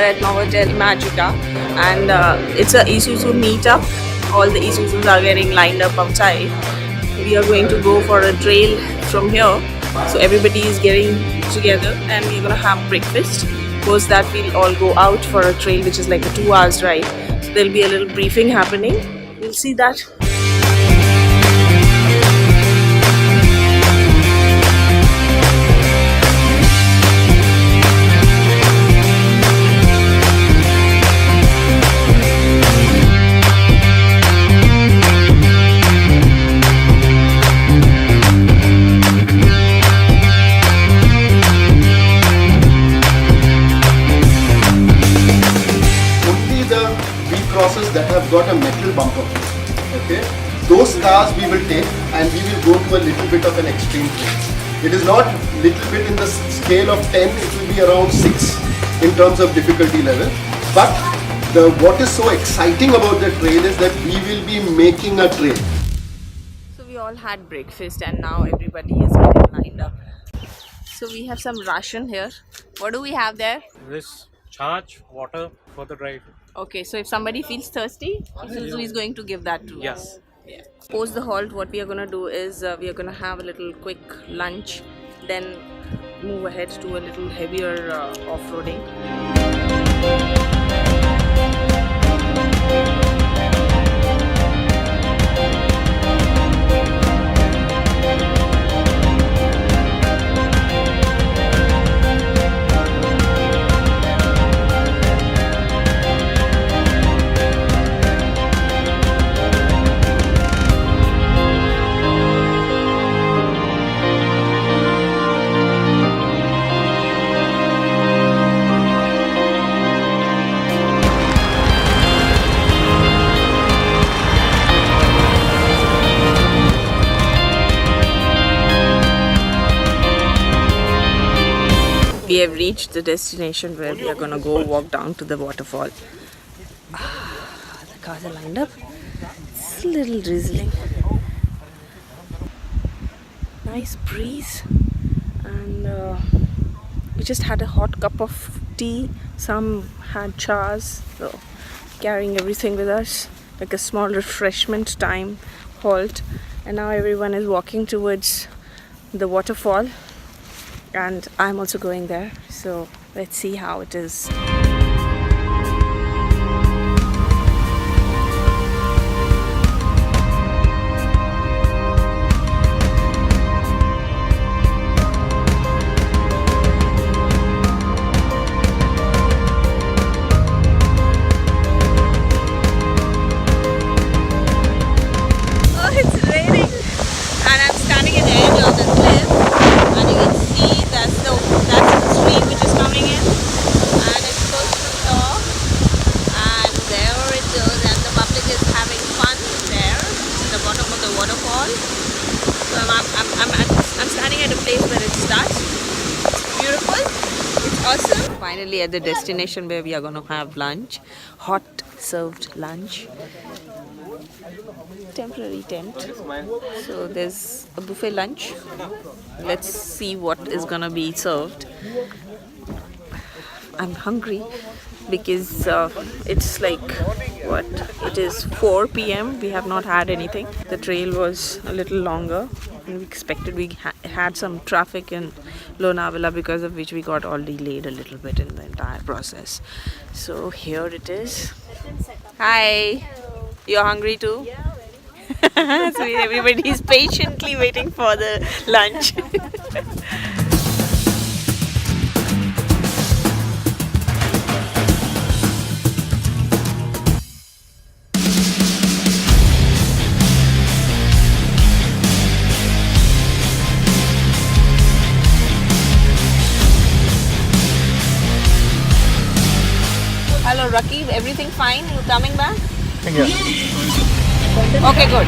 at Novotel IMAGICA, and it's a Isuzu meetup. All the Isuzus are getting lined up outside. We are going to go for a trail from here. So everybody is getting together and we're gonna have breakfast. Post that we'll all go out for a trail which is like a 2 hours ride. So there'll be a little briefing happening. We'll see that. That have got a metal bumper, okay, those cars we will take and we will go to a little bit of an extreme trail. It is not little bit in the scale of 10, it will be around 6 in terms of difficulty level. But what is so exciting about the trail is that we will be making a trail. So we all had breakfast and now everybody is getting lined up. So we have some ration here. What do we have there? This charge water for the drive. Okay, so if somebody feels thirsty, Isuzu is going to give that to Yes. us. Yeah. Post the halt, what we are going to do is we are going to have a little quick lunch, then move ahead to a little heavier off-roading. We have reached the destination where we are gonna go walk down to the waterfall. The cars are lined up. It's a little drizzling. Nice breeze, and we just had a hot cup of tea. Some had chas, so carrying everything with us, like a small refreshment time halt. And now everyone is walking towards the waterfall. And I'm also going there, so let's see how it is. Oh, it's raining, and I'm standing at the edge of the cliff, and you can see that's the stream which is coming in, and it goes through here, and there it goes, and the public is having fun there at the bottom of the waterfall. So I'm standing at a place where it starts. It's beautiful. It's awesome. Finally at the destination where we are going to have lunch, hot served lunch. Temporary tent. So there's a buffet lunch. Let's see what is gonna be served. I'm hungry because it's like what? It is 4 p.m. We have not had anything. The trail was a little longer than we expected. We had some traffic in Lonavala, because of which we got all delayed a little bit in the entire process. So here it is. Hi. You're hungry too? So everybody is patiently waiting for the lunch. Hello Rakib, everything fine? You coming back? Yeah. Okay, good.